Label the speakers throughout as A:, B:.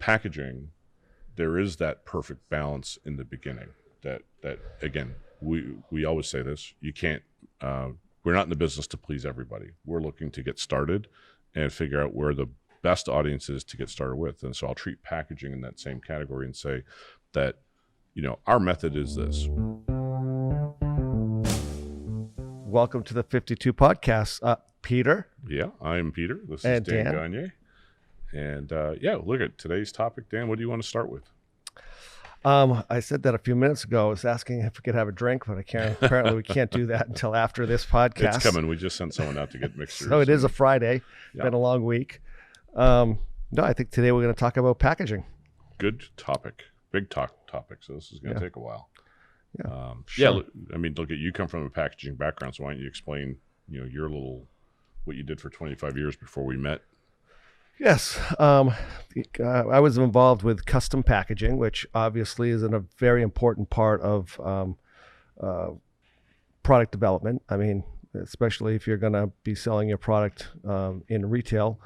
A: packaging, there is that perfect balance in the beginning. That again, we always say this: you can't. We're not in the business to please everybody. We're looking to get started and figure out where the best audience is to get started with. And so I'll treat packaging in that same category and say that, our method is this.
B: Welcome to the 52 podcast. Peter.
A: Yeah, I'm Peter. This is
B: And
A: Dan
B: Dan.
A: Gagne. And look at today's topic. Dan, what do you want to start with?
B: I said that a few minutes ago. I was asking if we could have a drink, but apparently we can't do that until after this podcast.
A: It's coming. We just sent someone out to get mixers.
B: So it is a Friday.
A: Yeah.
B: Been a long week. No, I think today we're going to talk about packaging.
A: Good topic. Big topic. So this is going to take a while.
B: Yeah.
A: Sure. Look at you come from a packaging background. So why don't you explain, what you did for 25 years before we met?
B: Yes. I was involved with custom packaging, which obviously is a very important part of product development. I mean, especially if you're going to be selling your product in retail,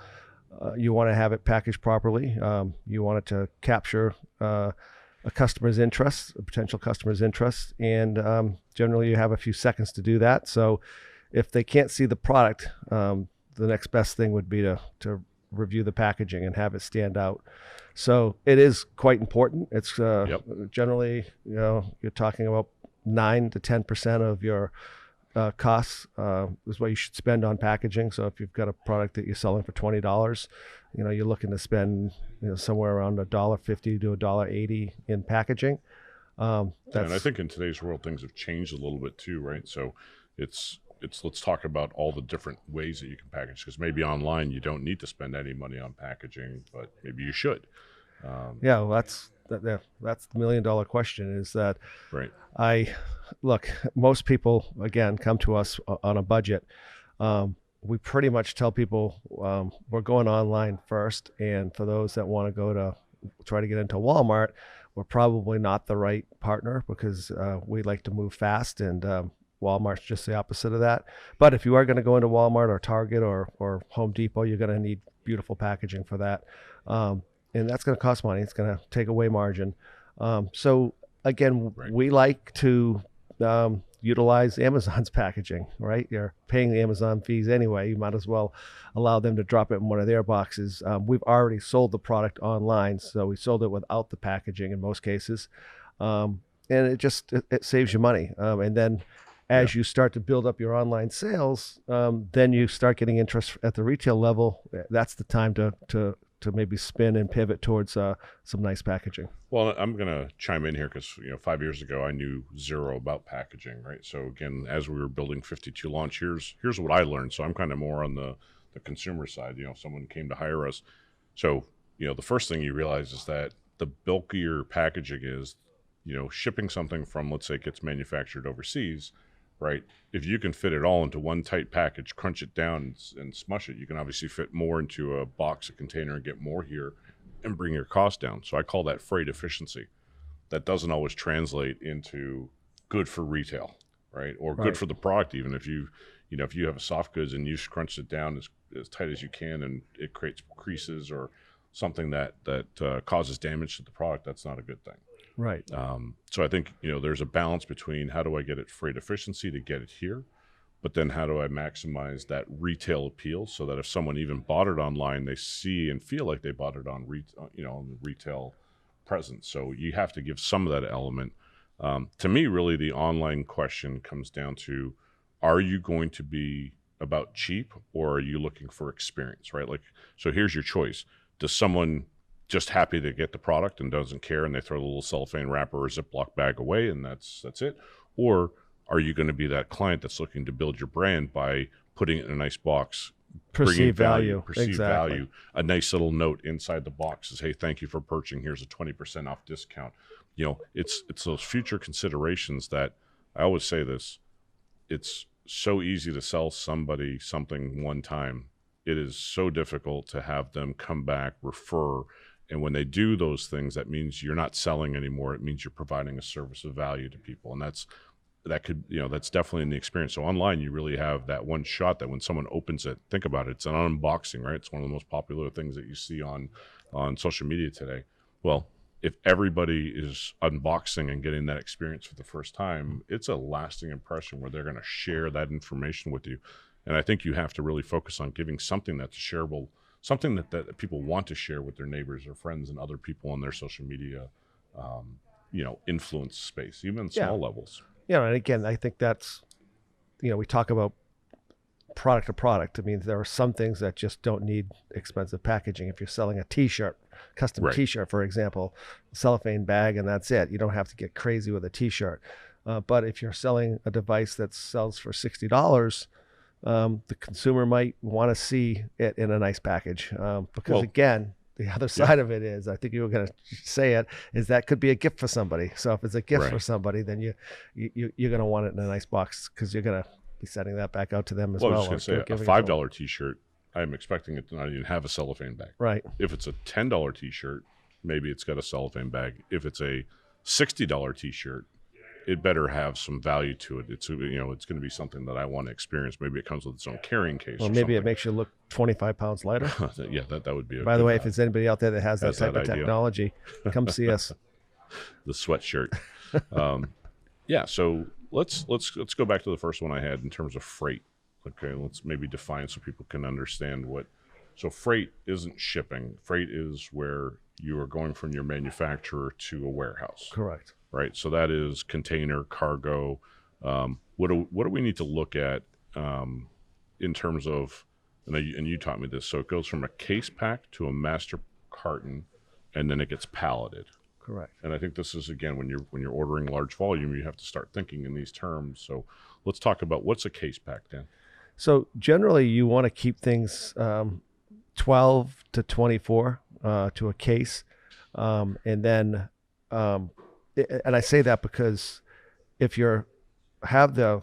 B: you want to have it packaged properly. You want it to capture a customer's interest, a potential customer's interest, and generally you have a few seconds to do that. So if they can't see the product, the next best thing would be to review the packaging and have it stand out. So it is quite important. It's generally, you're talking about 9 to 10% of your costs is what you should spend on packaging. So if you've got a product that you're selling for $20, you're looking to spend somewhere around $1.50 to $1.80 in packaging.
A: And I think in today's world, things have changed a little bit too, right? So it's let's talk about all the different ways that you can package, because maybe online you don't need to spend any money on packaging, but maybe you should.
B: Well, that's the $1 million question. Is that
A: right?
B: Most people again come to us on a budget. We pretty much tell people we're going online first, and for those that want to try to get into Walmart, we're probably not the right partner, because we like to move fast, and Walmart's just the opposite of that. But if you are going to go into Walmart or Target or Home Depot, you're going to need beautiful packaging for that. And that's going to cost money. It's going to take away margin. So again, we like to utilize Amazon's packaging, right? You're paying the Amazon fees anyway. You might as well allow them to drop it in one of their boxes. We've already sold the product online, so we sold it without the packaging in most cases. And it saves you money. And then as you start to build up your online sales, then you start getting interest at the retail level. That's the time to maybe spin and pivot towards some nice packaging.
A: Well, I'm going to chime in here because 5 years ago I knew zero about packaging, right? So again, as we were building 52 Launch, here's what I learned. So I'm kind of more on the consumer side. If someone came to hire us, so the first thing you realize is that the bulkier packaging is, shipping something from, let's say, it gets manufactured overseas. Right. If you can fit it all into one tight package, crunch it down and smush it, you can obviously fit more into a box, a container, and get more here and bring your cost down. So I call that freight efficiency. That doesn't always translate into good for retail, right? Or good for the product. Even if you have a soft goods and you crunch it down as tight as you can and it creates creases or something that causes damage to the product, that's not a good thing.
B: Right.
A: So I think, there's a balance between how do I get it freight efficiency to get it here, but then how do I maximize that retail appeal so that if someone even bought it online, they see and feel like they bought it on the retail presence. So you have to give some of that element. To me, really, the online question comes down to, are you going to be about cheap or are you looking for experience, right? So here's your choice. Does someone just happy to get the product and doesn't care, and they throw the little cellophane wrapper or Ziploc bag away, and that's it? Or are you going to be that client that's looking to build your brand by putting it in a nice box,
B: perceived value,
A: value, a nice little note inside the box says, hey, thank you for purchasing, here's a 20% off discount. It's those future considerations that I always say this, it's so easy to sell somebody something one time. It is so difficult to have them come back, refer. And when they do those things, that means you're not selling anymore. It means you're providing a service of value to people. And that's definitely in the experience. So online, you really have that one shot that when someone opens it, think about it, it's an unboxing, right? It's one of the most popular things that you see on on social media today. Well, if everybody is unboxing and getting that experience for the first time, it's a lasting impression where they're going to share that information with you. And I think you have to really focus on giving something that's shareable, something that people want to share with their neighbors or friends and other people on their social media, influence space, even small levels.
B: And again, I think that's, we talk about product to product. I mean, there are some things that just don't need expensive packaging. If you're selling a T-shirt, custom
A: Right.
B: T-shirt, for example, cellophane bag, and that's it. You don't have to get crazy with a T-shirt. But if you're selling a device that sells for $60, the consumer might want to see it in a nice package. Because again, the other side of it is, I think you were going to say it, is that could be a gift for somebody. So if it's a gift for somebody, then you're going to want it in a nice box because you're going to be sending that back out to them as well.
A: I was just going to say, a $5 T-shirt, I'm expecting it to not even have a cellophane bag.
B: Right.
A: If it's a $10 T-shirt, maybe it's got a cellophane bag. If it's a $60 T-shirt, it better have some value to it. It's it's going to be something that I want to experience. Maybe it comes with its own carrying case.
B: Well, maybe it makes you look 25 pounds lighter.
A: Yeah, that would be.
B: By the way, if there's anybody out there that has that type of technology, come see us.
A: The sweatshirt. So let's go back to the first one I had in terms of freight. Okay, let's maybe define so people can understand what. So freight isn't shipping. Freight is where you are going from your manufacturer to a warehouse.
B: Correct.
A: Right. So that is container, cargo. What do we need to look at in terms of, and you taught me this. So it goes from a case pack to a master carton, and then it gets palleted.
B: Correct.
A: And I think this is, again, when you're ordering large volume, you have to start thinking in these terms. So let's talk about what's a case pack, Dan.
B: So generally, you want to keep things 12 to 24 to a case, and then. And I say that because if you have the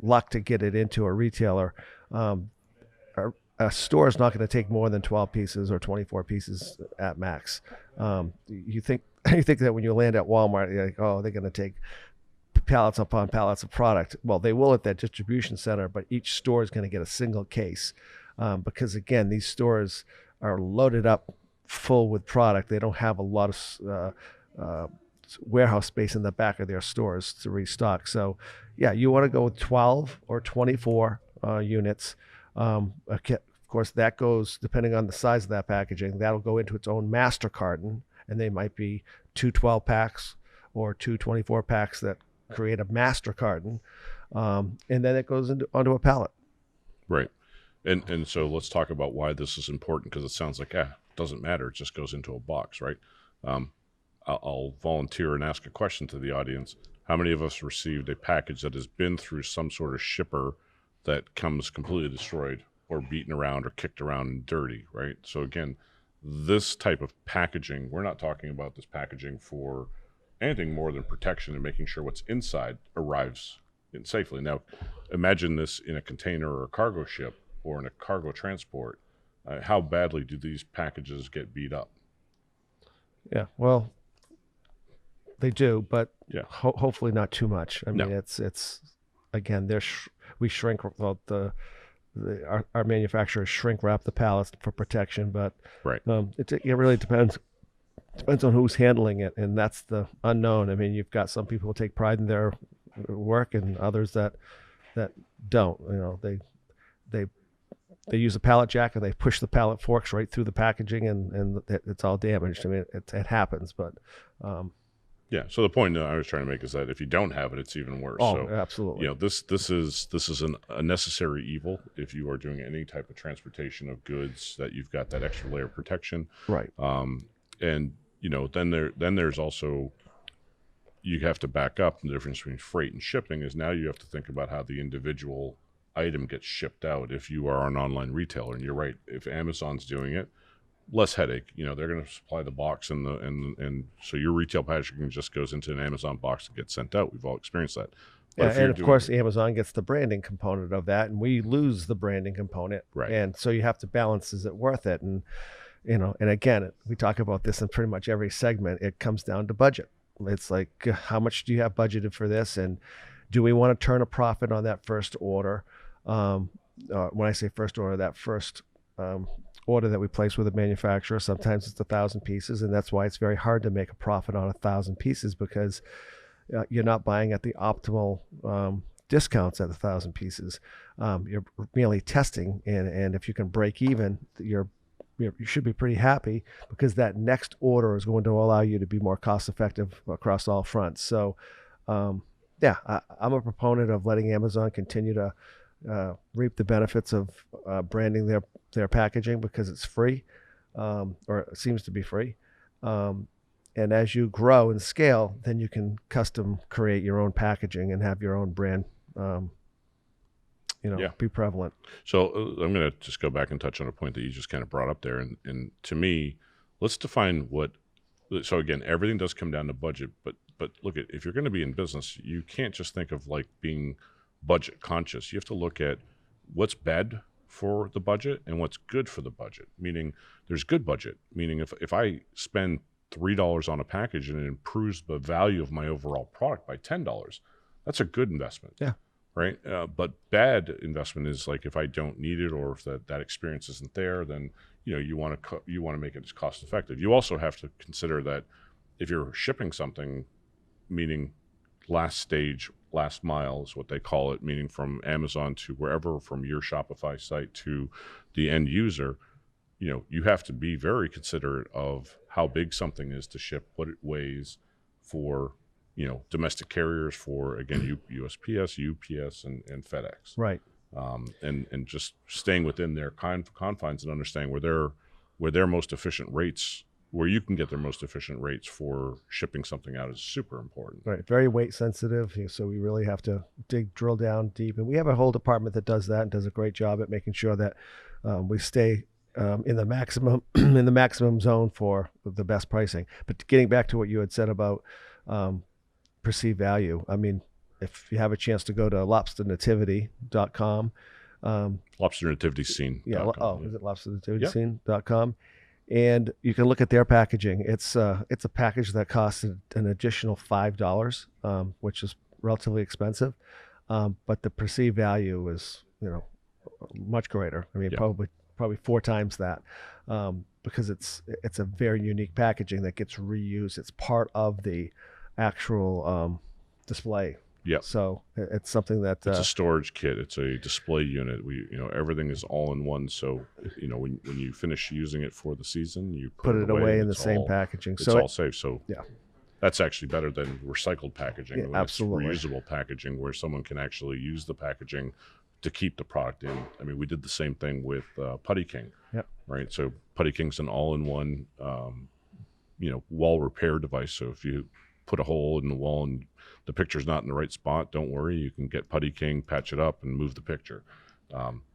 B: luck to get it into a retailer, a store is not going to take more than 12 pieces or 24 pieces at max. You think that when you land at Walmart, you're like, oh, they're going to take pallets upon pallets of product. Well, they will at that distribution center, but each store is going to get a single case because, again, these stores are loaded up full with product. They don't have a lot of warehouse space in the back of their stores to restock. So you want to go with 12 or 24 units. Of course, that goes, depending on the size of that packaging, that'll go into its own master carton, and they might be 2 12-packs or 2 24-packs that create a master carton, and then it goes onto a pallet.
A: Right. And so let's talk about why this is important, because it sounds like, it doesn't matter. It just goes into a box, right? I'll volunteer and ask a question to the audience. How many of us received a package that has been through some sort of shipper that comes completely destroyed or beaten around or kicked around and dirty, right? So again, this type of packaging, we're not talking about this packaging for anything more than protection and making sure what's inside arrives in safely. Now, imagine this in a container or a cargo ship or in a cargo transport. How badly do these packages get beat up?
B: Yeah, well, they do, but hopefully not too much. I mean, it's again, we shrink. Well, our manufacturers shrink wrap the pallets for protection, but it really depends on who's handling it, and that's the unknown. I mean, you've got some people who take pride in their work, and others that don't. They use a pallet jack and they push the pallet forks right through the packaging, and it's all damaged. I mean, it happens, but.
A: So the point that I was trying to make is that if you don't have it, it's even worse.
B: Oh,
A: so,
B: absolutely.
A: This is a necessary evil if you are doing any type of transportation of goods, that you've got that extra layer of protection.
B: Right.
A: And then there's also, you have to back up. The difference between freight and shipping is now you have to think about how the individual item gets shipped out if you are an online retailer. And you're right, if Amazon's doing it, less headache. They're going to supply the box, and so your retail packaging just goes into an Amazon box and gets sent out. We've all experienced that.
B: But and of course, Amazon gets the branding component of that, and we lose the branding component.
A: Right.
B: And so you have to balance: is it worth it? And and again, we talk about this in pretty much every segment. It comes down to budget. It's like, how much do you have budgeted for this, and do we want to turn a profit on that first order? When I say first order, that first order that we place with a manufacturer. Sometimes it's 1,000 pieces, and that's why it's very hard to make a profit on 1,000 pieces, because you're not buying at the optimal discounts at 1,000 pieces. You're merely testing, and if you can break even, you should be pretty happy, because that next order is going to allow you to be more cost effective across all fronts. So, yeah, I'm a proponent of letting Amazon continue to reap the benefits of branding their packaging, because it's free, or it seems to be free. And as you grow and scale, then you can custom create your own packaging and have your own brand,
A: Yeah.
B: be prevalent.
A: So I'm going to just go back and touch on a point that you just kind of brought up there. And to me, let's define so again, everything does come down to budget, but look at, if you're going to be in business, you can't just think of like being budget conscious. You have to look at what's bad for the budget and what's good for the budget. Meaning there's good budget, meaning if I spend $3 on a package and it improves the value of my overall product by $10, that's a good investment.
B: Yeah.
A: Right. But bad investment is like, if I don't need it, or if that experience isn't there, then, you want to make it as cost effective. You also have to consider that if you're shipping something, meaning last stage, last mile is what they call it, meaning from Amazon to wherever, from your Shopify site to the end user, you have to be very considerate of how big something is to ship, what it weighs for, domestic carriers, for, again, USPS, UPS, and FedEx.
B: Right.
A: And just staying within their confines and understanding where their most efficient rates, where you can get their most efficient rates for shipping something out, is super important.
B: Right. Very weight sensitive. So we really have to drill down deep. And we have a whole department that does that and does a great job at making sure that we stay in the maximum zone for the best pricing. But getting back to what you had said about perceived value, I mean, if you have a chance to go to lobsternativity.com.
A: Lobster Nativity Scene.
B: Yeah. Is it lobsternativityscene.com? And you can look at their packaging. It's a package that costs an additional $5, which is relatively expensive, but the perceived value is much greater. I mean, probably 4 times that, because it's a very unique packaging that gets reused. It's part of the actual display.
A: Yeah.
B: So it's something that
A: it's a storage kit. It's a display unit. Everything is all in one. So when you finish using it for the season, you
B: put it away in the same packaging.
A: It's all safe. So
B: yeah,
A: that's actually better than recycled packaging.
B: Yeah, absolutely.
A: It's reusable packaging, where someone can actually use the packaging to keep the product in. I mean, we did the same thing with Putty King.
B: Yep.
A: Right. So Putty King's an all-in-one, wall repair device. So if you put a hole in the wall and the picture's not in the right spot, don't worry. You can get Putty King, patch it up, and move the picture.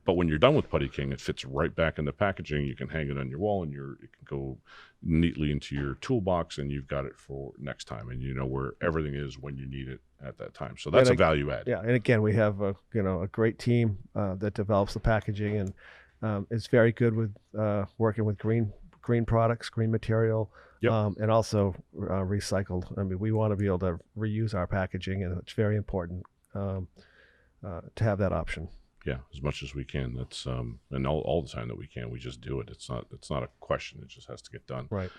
A: But when you're done with Putty King, it fits right back in the packaging. You can hang it on your wall, and it can go neatly into your toolbox, and you've got it for next time. And you know where everything is when you need it at that time. So that's a value add.
B: Yeah, and again, we have a great team that develops the packaging, and is very good with working with green products, green material.
A: Yep.
B: And also recycled. I mean, we want to be able to reuse our packaging, and it's very important to have that option.
A: Yeah, as much as we can. That's and all the time that we can, we just do it. It's not a question. It just has to get done.
B: Right.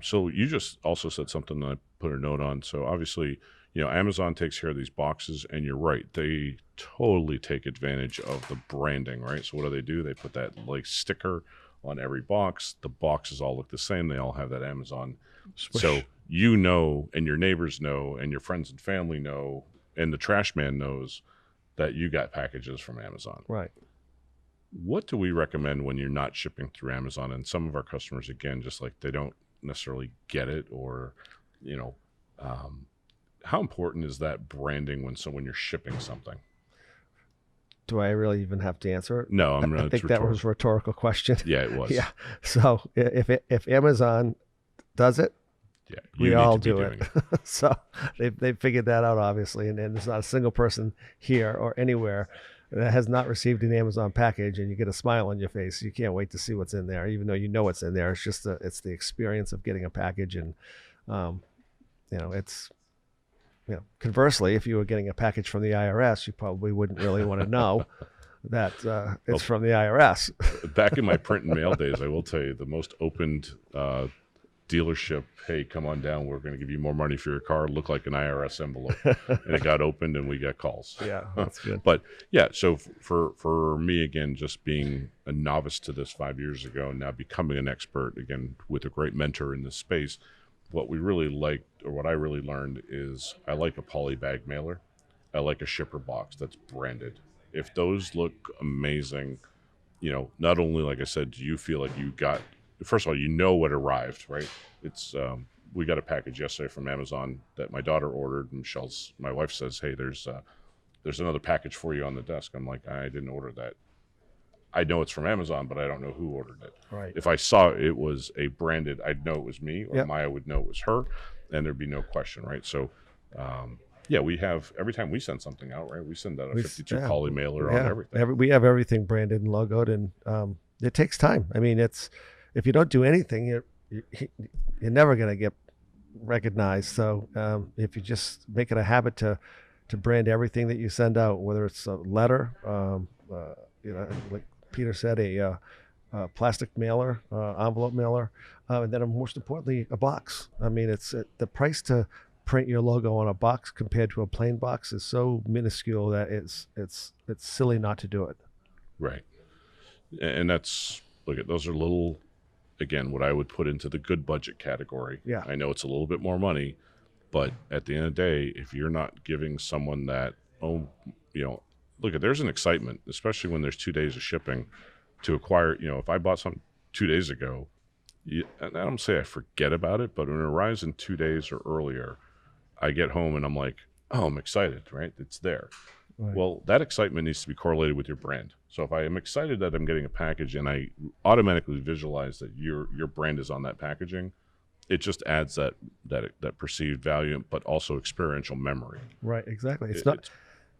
A: So you just also said something that I put a note on. So obviously, Amazon takes care of these boxes, and you're right. They totally take advantage of the branding, right? So what do? They put that like sticker on every box. The boxes all look the same. They all have that Amazon.
B: Swish.
A: So and your neighbors know, and your friends and family know, and the trash man knows that you got packages from Amazon.
B: Right.
A: What do we recommend when you're not shipping through Amazon? And some of our customers, again, just like they don't necessarily get it, or, how important is that branding when you're shipping something?
B: Do I really even have to answer it?
A: No,
B: I think that was a rhetorical question.
A: Yeah, it was.
B: Yeah. So if Amazon does it,
A: yeah,
B: we all do it. So they've figured that out, obviously, and there's not a single person here or anywhere that has not received an Amazon package, and you get a smile on your face. You can't wait to see what's in there, even though you know what's in there. It's just it's the experience of getting a package, and it's. Conversely, if you were getting a package from the IRS, you probably wouldn't really want to know that it's from the IRS.
A: Back in my print and mail days, I will tell you, the most opened dealership, hey, come on down, we're going to give you more money for your car, looked like an IRS envelope. And it got opened and we got calls.
B: Yeah, that's good.
A: But yeah, so for me, again, just being a novice to this 5 years ago and now becoming an expert, again, with a great mentor in this space, what we really liked, or what I really learned, is I like a poly bag mailer. I like a shipper box that's branded. If those look amazing, not only, like I said, do you feel like you got, first of all, what arrived, right? It's we got a package yesterday from Amazon that my daughter ordered, and my wife says, hey, there's another package for you on the desk. I'm like, I didn't order that. I know it's from Amazon, but I don't know who ordered it.
B: Right.
A: If I saw it was a branded, I'd know it was me, or
B: Yep.
A: Maya would know it was her, and there'd be no question, right? So, yeah, we have, every time we send something out, right, we send out a 52 poly mailer on everything.
B: We have everything branded and logoed, and it takes time. I mean, if you don't do anything, you're never going to get recognized. So if you just make it a habit to brand everything that you send out, whether it's a letter, like Peter said, a plastic mailer, envelope mailer, and then most importantly, a box. I mean, it's the price to print your logo on a box compared to a plain box is so minuscule that it's silly not to do it.
A: Right. And those are little, again, what I would put into the good budget category.
B: Yeah.
A: I know it's a little bit more money, but at the end of the day, if you're not giving someone that, there's an excitement, especially when there's 2 days of shipping to acquire, if I bought something 2 days ago, and I don't say I forget about it, but when it arrives in 2 days or earlier, I get home and I'm like, oh, I'm excited, right? It's there. Right. Well, that excitement needs to be correlated with your brand. So if I am excited that I'm getting a package and I automatically visualize that your brand is on that packaging, it just adds that perceived value, but also experiential memory.
B: Right, exactly. It's not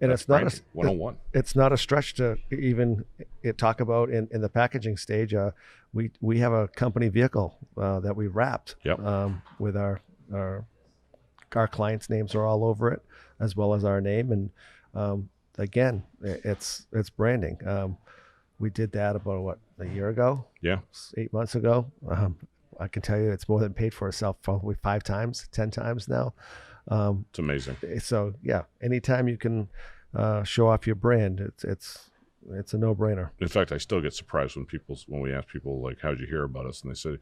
A: 101.
B: It's not a stretch to even talk about in the packaging stage. We have a company vehicle that we wrapped.
A: Yep.
B: With our clients' names are all over it, as well as our name. And again, it's branding. We did that about a year ago?
A: Yeah.
B: 8 months ago. I can tell you it's more than paid for itself probably 5 times, 10 times now.
A: It's amazing.
B: So yeah, anytime you can show off your brand, it's a no-brainer.
A: In fact, I still get surprised when we ask people, like, how'd you hear about us? And they say,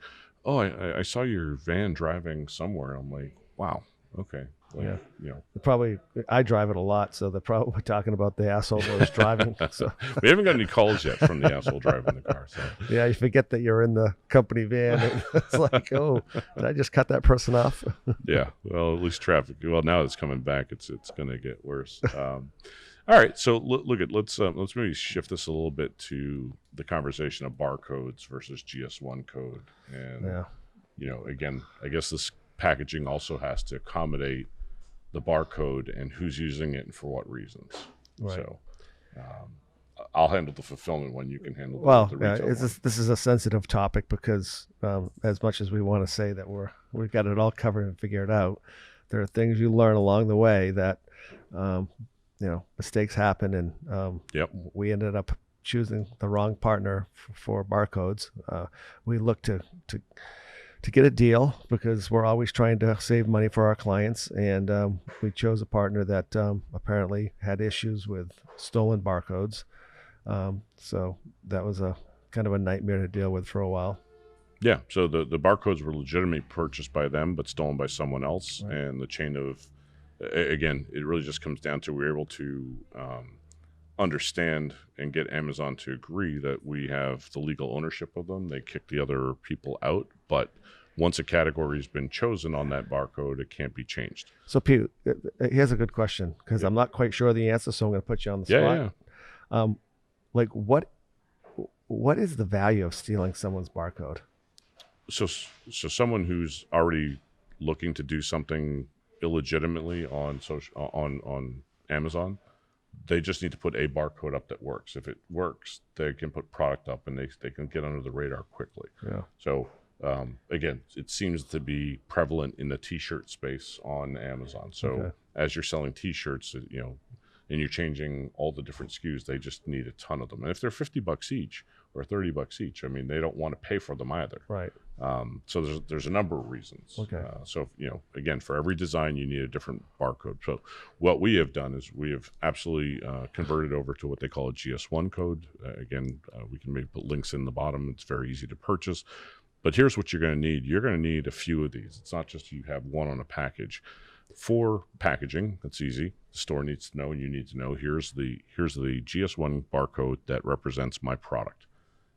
A: oh, I saw your van driving somewhere. I'm like, wow. Okay. Well,
B: yeah. Probably I drive it a lot, so they're probably talking about the asshole that was driving. So
A: we haven't got any calls yet from the asshole driving the car. So
B: yeah, you forget that you're in the company van. It's like, oh, did I just cut that person off?
A: Yeah. Well, at least traffic. Well, now it's coming back. It's going to get worse. All right. So let's maybe shift this a little bit to the conversation of barcodes versus GS1 code. And again, I guess this packaging also has to accommodate the barcode and who's using it and for what reasons. Right. So I'll handle the fulfillment one. You can handle the retail one.
B: This is a sensitive topic because as much as we want to say that we've got it all covered and figured out, there are things you learn along the way that mistakes happen, and we ended up choosing the wrong partner for barcodes. We look to get a deal because we're always trying to save money for our clients, and we chose a partner that apparently had issues with stolen barcodes. So that was a kind of a nightmare to deal with for a while.
A: Yeah, so the barcodes were legitimately purchased by them but stolen by someone else. Right. And the chain of, again, it really just comes down to we're able to understand and get Amazon to agree that we have the legal ownership of them. They kick the other people out, but once a category has been chosen on that barcode, it can't be changed.
B: So Pete, here's a good question because I'm not quite sure the answer, so I'm going to put you on the spot.
A: Yeah.
B: Like what is the value of stealing someone's barcode?
A: So someone who's already looking to do something illegitimately on Amazon, they just need to put a barcode up that works. If it works, they can put product up and they can get under the radar quickly.
B: Yeah.
A: So again, it seems to be prevalent in the t-shirt space on Amazon. So as you're selling t-shirts, and you're changing all the different SKUs, they just need a ton of them. And if they're $50 each or $30 each, I mean, they don't want to pay for them either.
B: Right.
A: So there's a number of reasons.
B: Okay.
A: So, again, for every design, you need a different barcode. So what we have done is we have absolutely converted over to what they call a GS1 code. Again, we can maybe put links in the bottom. It's very easy to purchase. But here's what you're going to need. You're going to need a few of these. It's not just you have one on a package. For packaging, that's easy. The store needs to know, and you need to know, here's the GS1 barcode that represents my product.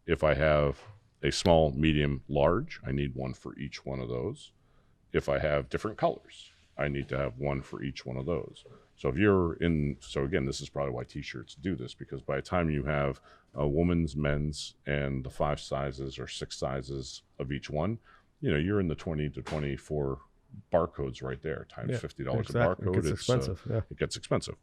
A: If I have a small, medium, large, I need one for each one of those. If I have different colors, I need to have one for each one of those. So again, this is probably why t-shirts do this, because by the time you have a woman's, men's, and the 5 sizes or 6 sizes of each one, you're in the 20 to 24 barcodes right there, times $50
B: exactly.
A: a barcode.
B: It gets expensive.
A: It gets expensive.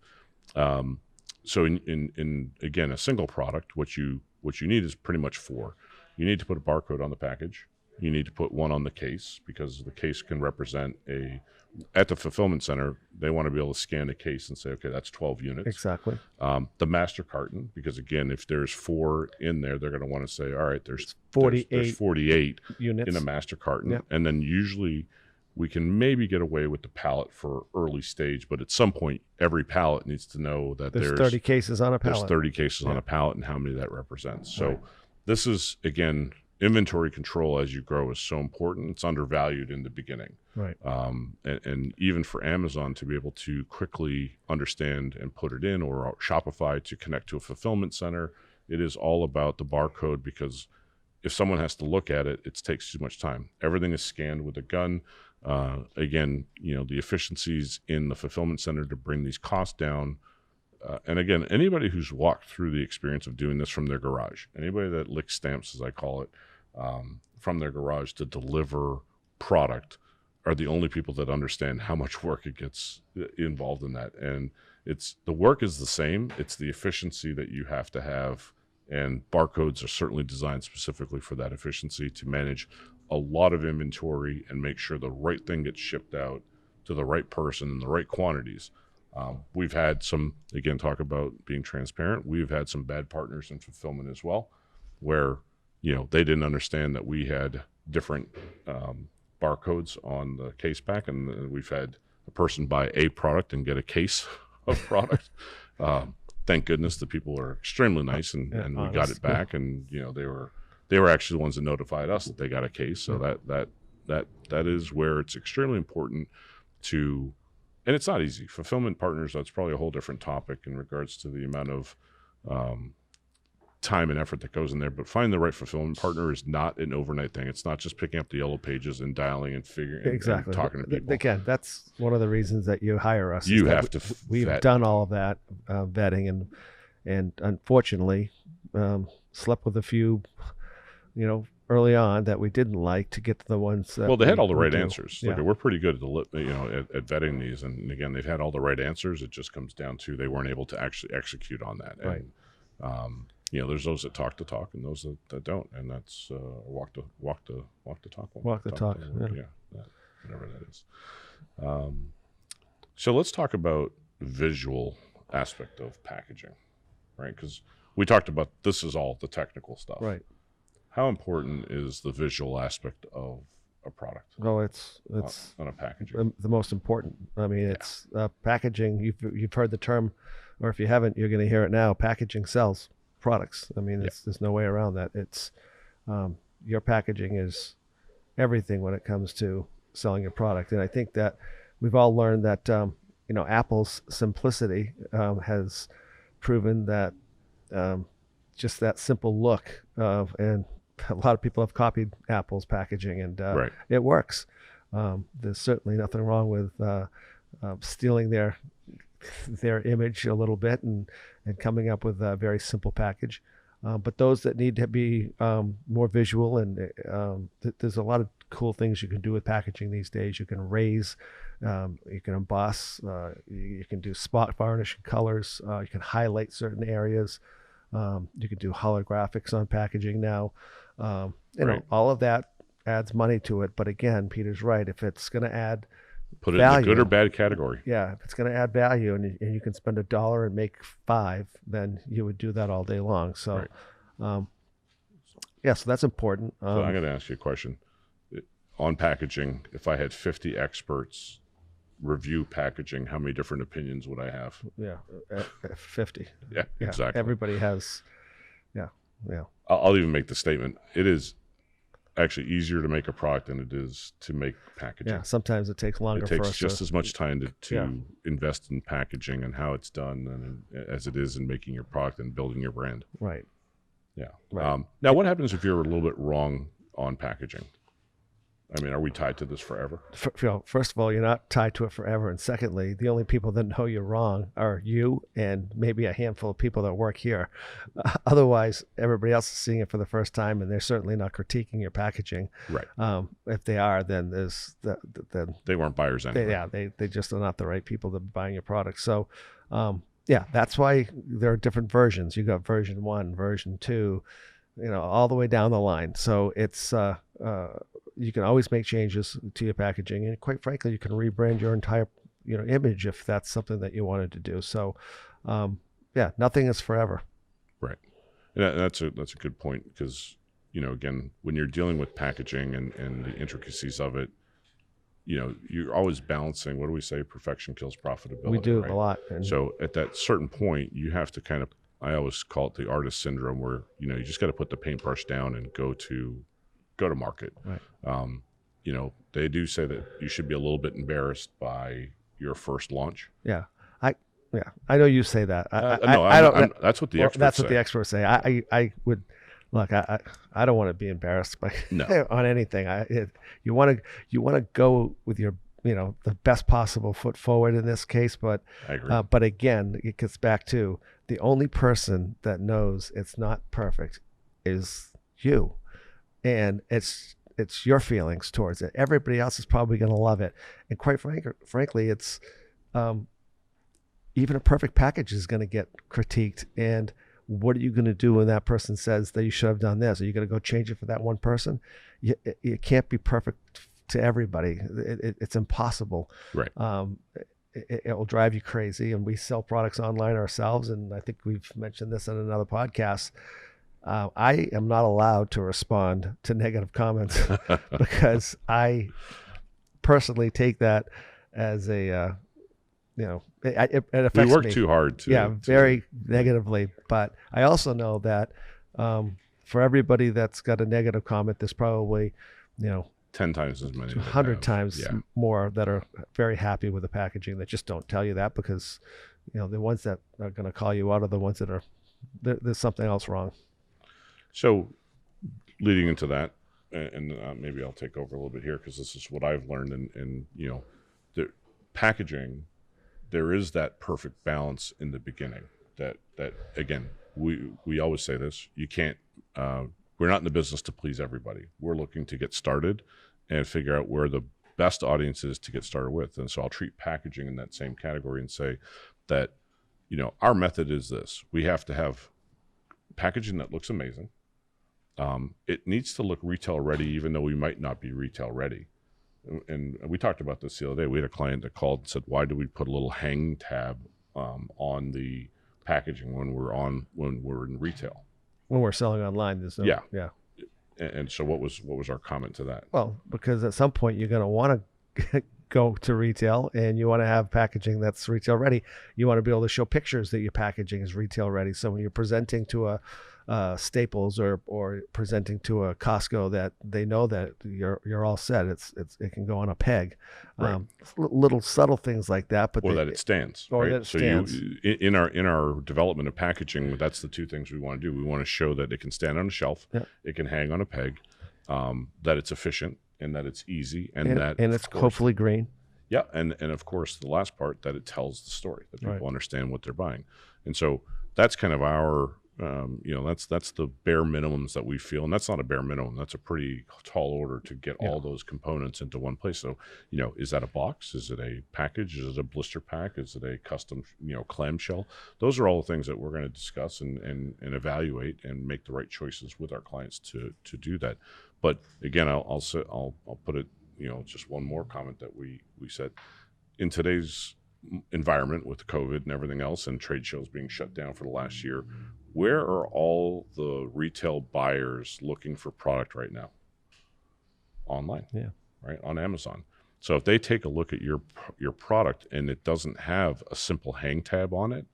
A: So in again, a single product, what you need is pretty much 4. You need to put a barcode on the package. You need to put one on the case, because the case can represent at the fulfillment center, they want to be able to scan a case and say, okay, that's 12 units.
B: Exactly.
A: The master carton, because again, if there's 4 in there, they're going to want to say, all right, there's 48
B: units
A: in a master carton.
B: Yep.
A: And then usually we can maybe get away with the pallet for early stage, but at some point, every pallet needs to know that there's
B: 30 cases on a pallet.
A: There's 30 cases on a pallet, and how many that represents. So
B: Right.
A: This is, again, inventory control as you grow is so important. It's undervalued in the beginning.
B: Right.
A: And even for Amazon to be able to quickly understand and put it in, or Shopify to connect to a fulfillment center, it is all about the barcode, because if someone has to look at it, it takes too much time. Everything is scanned with a gun. Again, the efficiencies in the fulfillment center to bring these costs down. And again, anybody who's walked through the experience of doing this from their garage, anybody that licks stamps, as I call it, from their garage to deliver product, are the only people that understand how much work it gets involved in that. And the work is the same. It's the efficiency that you have to have. And barcodes are certainly designed specifically for that efficiency, to manage a lot of inventory and make sure the right thing gets shipped out to the right person in the right quantities. We've had some, again, talk about being transparent. We've had some bad partners in fulfillment as well, where, they didn't understand that we had different barcodes on the case pack, and we've had a person buy a product and get a case of product. Thank goodness the people are extremely nice, and we got it back, and they were actually the ones that notified us that they got a case. So that is where it's extremely important to. And it's not easy. Fulfillment partners, that's probably a whole different topic in regards to the amount of time and effort that goes in there. But finding the right fulfillment partner is not an overnight thing. It's not just picking up the yellow pages and dialing and figuring
B: exactly.
A: and talking to people.
B: Again, that's one of the reasons that you hire us.
A: You have to
B: We've
A: vet.
B: done all of that vetting, and unfortunately slept with a few, early on that we didn't like, to get to the ones that
A: they had all the right
B: do.
A: answers.
B: Yeah.
A: We're pretty good at vetting these, and again, they've had all the right answers. It just comes down to they weren't able to actually execute on that.
B: Right.
A: And, there's those that talk the talk and those that don't, and that's walk the talk.
B: Walk the talk.
A: Whatever that is. So let's talk about visual aspect of packaging, right? Because we talked about this is all the technical stuff,
B: Right.
A: How important is the visual aspect of a product?
B: Well, it's
A: on a packaging.
B: the most important. I mean, it's packaging. You've heard the term, or if you haven't, you're going to hear it now. Packaging sells products. I mean, there's no way around that. It's your packaging is everything when it comes to selling your product. And I think that we've all learned that Apple's simplicity has proven that just that simple look and a lot of people have copied Apple's packaging, and it works. There's certainly nothing wrong with stealing their image a little bit and coming up with a very simple package. But those that need to be more visual, and there's a lot of cool things you can do with packaging these days. You can raise, you can emboss, you can do spot varnish colors, you can highlight certain areas. You can do holographics on packaging now. All of that adds money to it. But again, Peter's right. If it's going to add
A: Put it in the
B: value,
A: good or bad category.
B: yeah, if it's going to add value and you can spend $1 and make 5, then you would do that all day long. So,
A: Right.
B: yeah, so that's important.
A: So I'm going to ask you a question. On packaging, if I had 50 experts review packaging, how many different opinions would I have?
B: Yeah, 50.
A: Yeah,
B: Yeah,
A: exactly.
B: everybody has, yeah.
A: I'll even make the statement. It is actually easier to make a product than it is to make packaging.
B: Yeah, sometimes it takes longer
A: It takes
B: for us
A: just
B: to,
A: as much time to
B: Yeah.
A: invest in packaging and how it's done as it is in making your product and building your brand.
B: right.
A: Yeah.
B: Right.
A: Now, what happens if you're a little bit wrong on packaging? I mean, are we tied to this forever?
B: First of all, you're not tied to it forever. And secondly, the only people that know you're wrong are you and maybe a handful of people that work here. Otherwise, everybody else is seeing it for the first time, and they're certainly not critiquing your packaging.
A: Right.
B: If they are, then
A: They weren't buyers anyway.
B: they just are not the right people that are buying your product. So, yeah, that's why there are different versions. You got version 1, version 2, all the way down the line. So it's you can always make changes to your packaging, and quite frankly, you can rebrand your entire image if that's something that you wanted to do. So, yeah, nothing is forever.
A: Right. And that's a good point because again, when you're dealing with packaging and the intricacies of it, you're always balancing. What do we say? Perfection kills profitability.
B: We do
A: right?
B: a lot.
A: So at that certain point, you have to kind of, I always call it the artist syndrome, where you just got to put the paintbrush down and go to market.
B: Right.
A: They do say that you should be a little bit embarrassed by your first launch.
B: Yeah, I know you say that.
A: That's what the experts
B: that's
A: say.
B: what the experts say. I would look. I don't want to be embarrassed by on anything. You want to go with your the best possible foot forward in this case. But
A: I agree.
B: But again, it gets back to the only person that knows it's not perfect is you, and it's your feelings towards it. Everybody else is probably going to love it, and quite frankly, it's even a perfect package is going to get critiqued. And what are you going to do when that person says that you should have done this? Are you going to go change it for that one person? It can't be perfect to everybody. It's impossible.
A: Right.
B: It will drive you crazy. And we sell products online ourselves, and I think we've mentioned this in another podcast. I am not allowed to respond to negative comments because I personally take that as a it affects me.
A: We work too hard to
B: very negatively. But I also know that for everybody that's got a negative comment, there's probably
A: 10 times as many,
B: 100 times more that are very happy with the packaging that just don't tell you that, because the ones that are going to call you out are the ones that are there's something else wrong.
A: So leading into that, and maybe I'll take over a little bit here because this is what I've learned, and the packaging, there is that perfect balance in the beginning that again, we always say this, you can't, we're not in the business to please everybody. We're looking to get started and figure out where the best audience is to get started with. And so I'll treat packaging in that same category and say that, our method is this. We have to have packaging that looks amazing. It needs to look retail ready, even though we might not be retail ready. And we talked about this the other day. We had a client that called and said, why do we put a little hang tab on the packaging when we're in retail?
B: When we're selling online, there's no, yeah.
A: And so what was our comment to that?
B: Well, because at some point you're going to want to go to retail and you want to have packaging that's retail ready. You want to be able to show pictures that your packaging is retail ready. So when you're presenting to a Staples or presenting to a Costco, that they know that you're all set. It can go on a peg.
A: Right.
B: Little subtle things like that, but
A: that it stands.
B: Or
A: right?
B: that it
A: so
B: stands.
A: In our development of packaging, that's the two things we want to do. We want to show that it can stand on a shelf, it can hang on a peg, that it's efficient and that it's easy, and it's
B: hopefully green.
A: Yeah, and of course the last part, that it tells the story, that people understand what they're buying, and so that's kind of our. That's the bare minimums that we feel, and that's not a bare minimum. That's a pretty tall order to get all those components into one place. So, is that a box? Is it a package? Is it a blister pack? Is it a custom, clamshell? Those are all the things that we're going to discuss and evaluate and make the right choices with our clients to do that. But again, I'll put it, just one more comment that we said in today's environment with COVID and everything else, and trade shows being shut down for the last year. Where are all the retail buyers looking for product right now? Online,
B: Yeah.
A: right, on Amazon. So if they take a look at your product and it doesn't have a simple hang tab on it,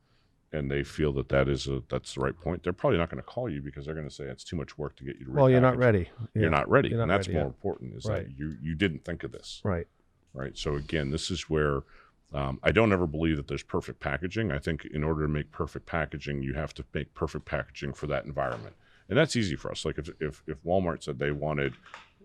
A: and they feel that that's the right point, they're probably not going to call you because they're going to say it's too much work to get you to repackage.
B: Well, you're not ready. Yeah.
A: You're not ready,
B: You're not
A: and that's
B: ready,
A: more
B: yeah.
A: important. Is
B: Right.
A: that you didn't think of this,
B: Right.
A: right? So again, this is where I don't ever believe that there's perfect packaging. I think in order to make perfect packaging, you have to make perfect packaging for that environment, and that's easy for us. Like if Walmart said they wanted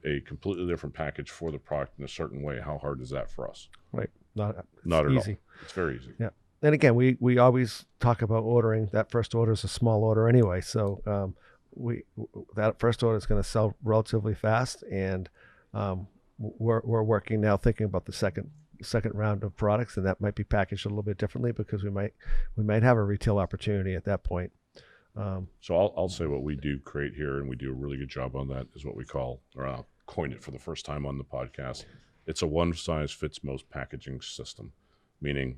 A: a completely different package for the product in a certain way, how hard is that for us?
B: Right. Not
A: at
B: easy.
A: all. It's very easy.
B: Yeah. And again, we always talk about ordering. That first order is a small order anyway, so that first order is going to sell relatively fast, and we're working now thinking about the second round of products, and that might be packaged a little bit differently because we might have a retail opportunity at that point.
A: So I'll say what we do create here, and we do a really good job on that, is what we call, or I'll coin it for the first time on the podcast. It's a one size fits most packaging system, meaning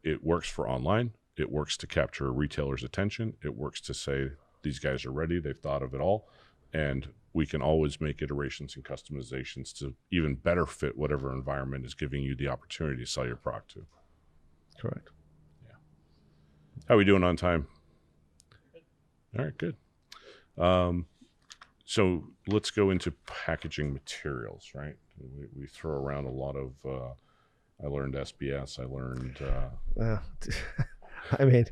A: it works for online. It works to capture a retailer's attention. It works to say, these guys are ready. They've thought of it all. And we can always make iterations and customizations to even better fit whatever environment is giving you the opportunity to sell your product to.
B: Correct.
A: Yeah. How are we doing on time? All right, good. So let's go into packaging materials, right? We throw around a lot of, I learned SBS, I learned...
B: I mean,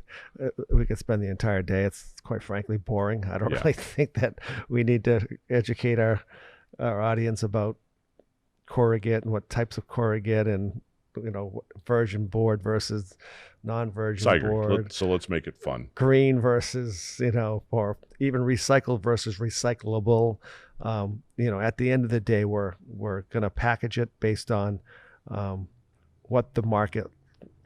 B: we could spend the entire day. It's quite frankly boring. I don't really think that we need to educate our audience about corrugate and what types of corrugate and, virgin board versus non-virgin board.
A: So let's make it fun.
B: Green versus, or even recycled versus recyclable. At the end of the day, we're going to package it based on what the market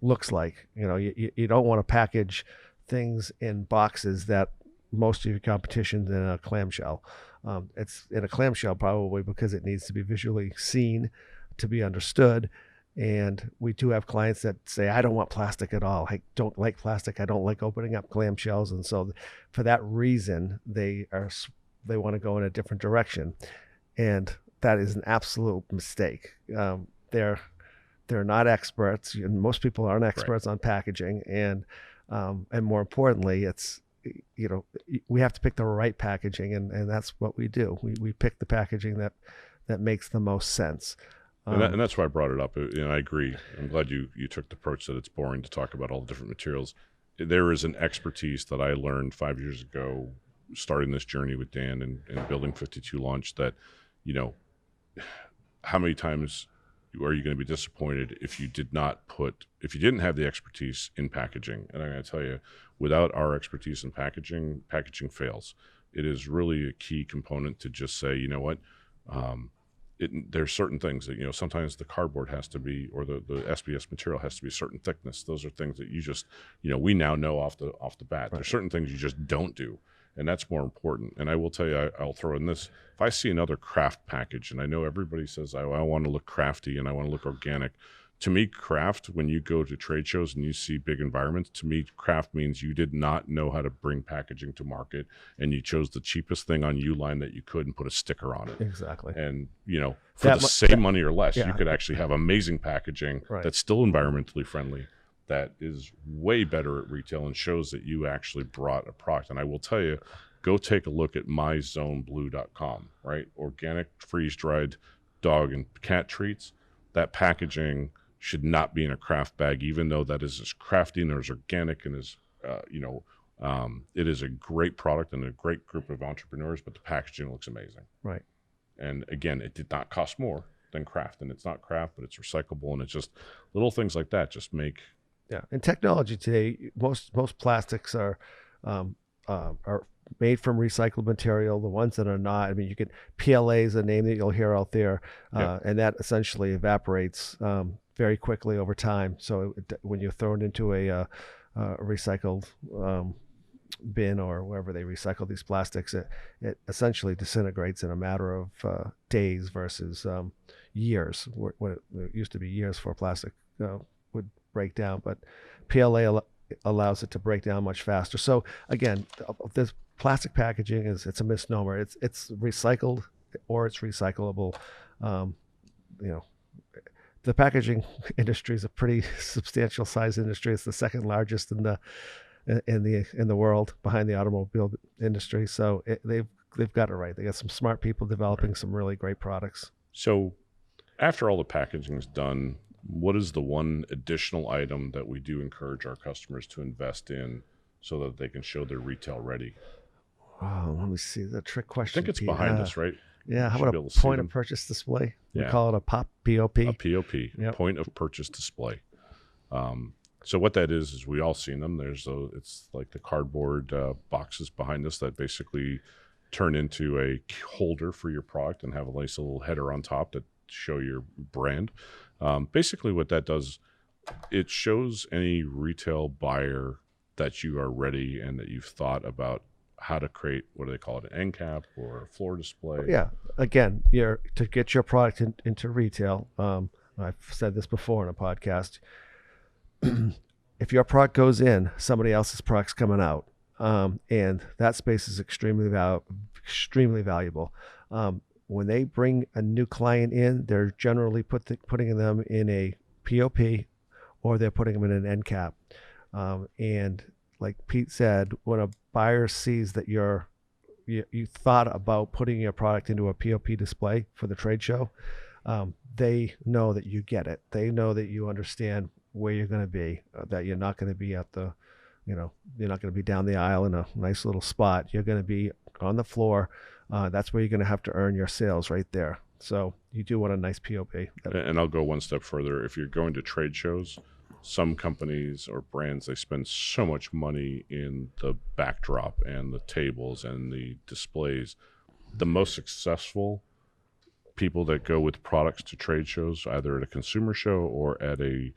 B: looks like. You don't want to package things in boxes that most of your competition's in a clamshell. It's in a clamshell probably because it needs to be visually seen to be understood. And we do have clients that say, I don't want plastic at all. I don't like plastic. I don't like opening up clamshells. And so for that reason, they want to go in a different direction. And that is an absolute mistake. They're not experts, and most people aren't experts on packaging. And more importantly, it's, we have to pick the right packaging, and that's what we do. We pick the packaging that makes the most sense.
A: And that's why I brought it up. I agree. I'm glad you took the approach that it's boring to talk about all the different materials. There is an expertise that I learned 5 years ago, starting this journey with Dan and building 52 Launch, that, how many times are you going to be disappointed if you didn't have the expertise in packaging? And I'm going to tell you, without our expertise in packaging fails. It is really a key component to just say, you know what, there's certain things that, sometimes the cardboard has to be, or the SBS material has to be a certain thickness. Those are things that you just, we now know off the bat. Right. There's certain things you just don't do. And that's more important. And I will tell you, I'll throw in this. If I see another craft package, and I know everybody says, I want to look crafty and I want to look organic. To me, craft, when you go to trade shows and you see big environments, to me, craft means you did not know how to bring packaging to market, and you chose the cheapest thing on Uline that you could and put a sticker on it.
B: Exactly.
A: And, for the same money or less, you could actually have amazing packaging that's still environmentally friendly, that is way better at retail and shows that you actually brought a product. And I will tell you, go take a look at myzoneblue.com, right? Organic freeze-dried dog and cat treats. That packaging should not be in a craft bag, even though that is as crafty and as organic and as, it is a great product and a great group of entrepreneurs, but the packaging looks amazing.
B: Right.
A: And again, it did not cost more than craft, and it's not craft, but it's recyclable, and it's just little things like that just make...
B: Yeah, and technology today, most plastics are made from recycled material. The ones that are not, I mean, you could, PLA is a name that you'll hear out there, and that essentially evaporates very quickly over time. So when you're thrown into a recycled bin or wherever they recycle these plastics, it essentially disintegrates in a matter of days versus years. It used to be years for plastic would break down, but PLA allows it to break down much faster. So again, this plastic packaging it's a misnomer. It's recycled or it's recyclable. You know, the packaging industry is a pretty substantial size industry. It's the second largest in the world, behind the automobile industry. So they've got it right. They got some smart people developing some really great products.
A: So after all the packaging is done, what is the one additional item that we do encourage our customers to invest in so that they can show they're retail ready?
B: Oh, let me see. The trick question.
A: I think it's behind us, right?
B: Yeah. How about a point of purchase display? We call it a POP, P-O-P.
A: A P-O-P, yep. Point of purchase display. So what that is we all seen them. It's like the cardboard boxes behind us that basically turn into a holder for your product and have a nice little header on top that show your brand. Basically what that does, it shows any retail buyer that you are ready and that you've thought about how to create, what do they call it, an end cap or a floor display?
B: Yeah. Again, to get your product into retail, I've said this before in a podcast, if your product goes in, somebody else's product's coming out. And that space is extremely valuable. When they bring a new client in, they're generally putting them in a POP or they're putting them in an end cap. And like Pete said, when a buyer sees that you thought about putting your product into a POP display for the trade show, they know that you get it. They know that you understand where you're going to be, that you're not going to be you're not going to be down the aisle in a nice little spot. You're going to be on the floor. That's where you're going to have to earn your sales right there. So you do want a nice POP.
A: And I'll go one step further. If you're going to trade shows, some companies or brands, they spend so much money in the backdrop and the tables and the displays. The most successful people that go with products to trade shows, either at a consumer show or at an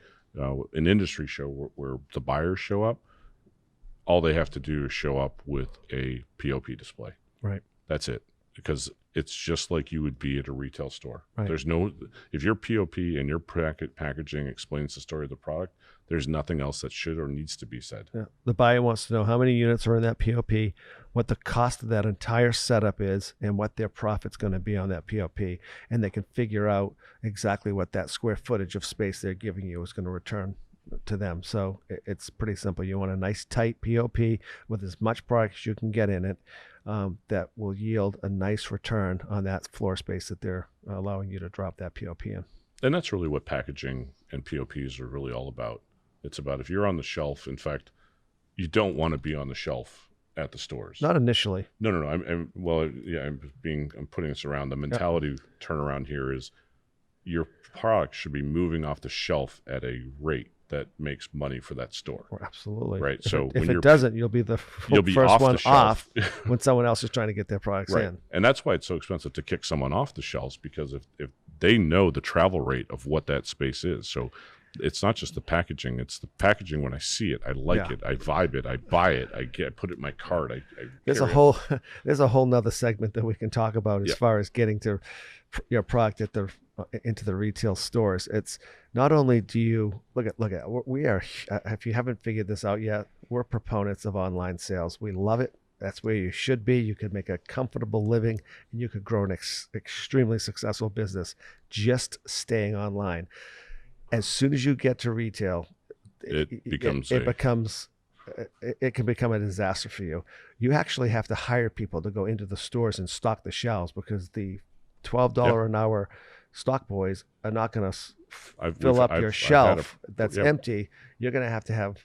A: industry show where the buyers show up, all they have to do is show up with a POP display.
B: Right.
A: That's it. Because it's just like you would be at a retail store.
B: Right.
A: If your POP and your packaging explains the story of the product, there's nothing else that should or needs to be said.
B: Yeah. The buyer wants to know how many units are in that POP, what the cost of that entire setup is, and what their profit's going to be on that POP. And they can figure out exactly what that square footage of space they're giving you is going to return to them. So it's pretty simple. You want a nice tight POP with as much product as you can get in it, that will yield a nice return on that floor space that they're allowing you to drop that POP in.
A: And that's really what packaging and POPs are really all about. It's about if you're on the shelf. In fact, you don't want to be on the shelf at the stores.
B: Not initially.
A: No. I'm putting this around. The mentality turnaround here is your product should be moving off the shelf at a rate that makes money for that store.
B: Oh, absolutely.
A: Right.
B: If it doesn't, you'll be the first one off when someone else is trying to get their products in.
A: And that's why it's so expensive to kick someone off the shelves, because if they know the travel rate of what that space is. So it's not just the packaging, it's the packaging when I see it, I like it, I vibe it, I buy it, I put it in my cart. There's
B: a whole nother segment that we can talk about as far as getting to your product into the retail stores. It's not only do you look at we are, if you haven't figured this out yet, we're proponents of online sales. We love it. That's where you should be. You could make a comfortable living and you could grow an extremely successful business just staying online. As soon as you get to retail, it can become a disaster for you. You actually have to hire people to go into the stores and stock the shelves, because the $12 an hour stock boys are not going to fill up your shelf that's empty. You're going to have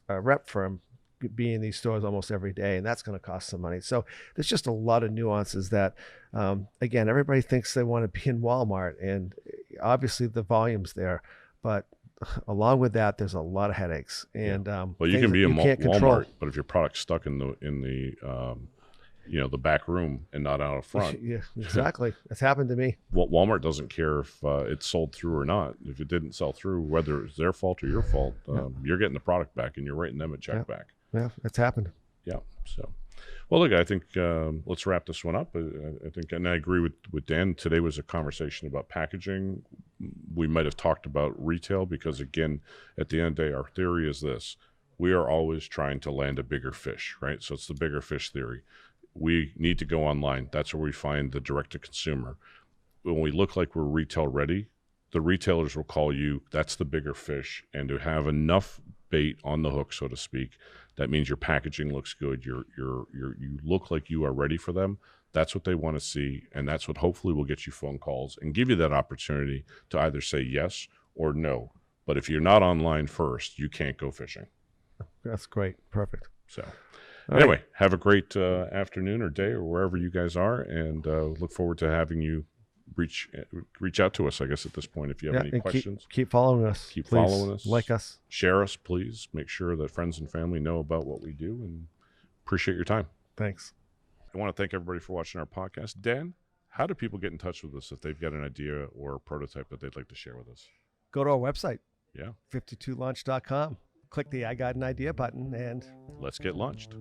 B: a rep firm be in these stores almost every day, and that's going to cost some money. So there's just a lot of nuances that, again, everybody thinks they want to be in Walmart, and obviously the volume's there, but along with that, there's a lot of headaches. And
A: you can be in Walmart, but if your product's stuck in the back room and not out front.
B: Yeah, exactly. It's happened to me.
A: Walmart doesn't care if it's sold through or not. If it didn't sell through, whether it's their fault or your fault, you're getting the product back and you're writing them a check back.
B: Yeah, it's happened.
A: Yeah. So, Well, look, I think let's wrap this one up. I think, and I agree with Dan. Today was a conversation about packaging. We might have talked about retail because, again, at the end of the day, our theory is this: we are always trying to land a bigger fish, right? So it's the bigger fish theory. We need to go online. That's where we find the direct to consumer. When we look like we're retail ready, the retailers will call you. That's the bigger fish, and to have enough bait on the hook, so to speak. That means your packaging looks good. You look like you are ready for them. That's what they want to see, and that's what hopefully will get you phone calls and give you that opportunity to either say yes or no. But if you're not online first, you can't go fishing.
B: That's great. Perfect.
A: So
B: All
A: anyway,
B: right.
A: have a great afternoon or day or wherever you guys are, and look forward to having you reach out to us, I guess, at this point, if you have any
B: and
A: questions.
B: keep following us.
A: Keep
B: Please.
A: following us.
B: Like us.
A: Share us, please. Make sure that friends and family know about what we do, and appreciate your time.
B: Thanks.
A: I want to thank everybody for watching our podcast. Dan, how do people get in touch with us if they've got an idea or a prototype that they'd like to share with us?
B: Go to our website.
A: Yeah.
B: 52launch.com. Click the I Got an Idea button and
A: Let's get launched.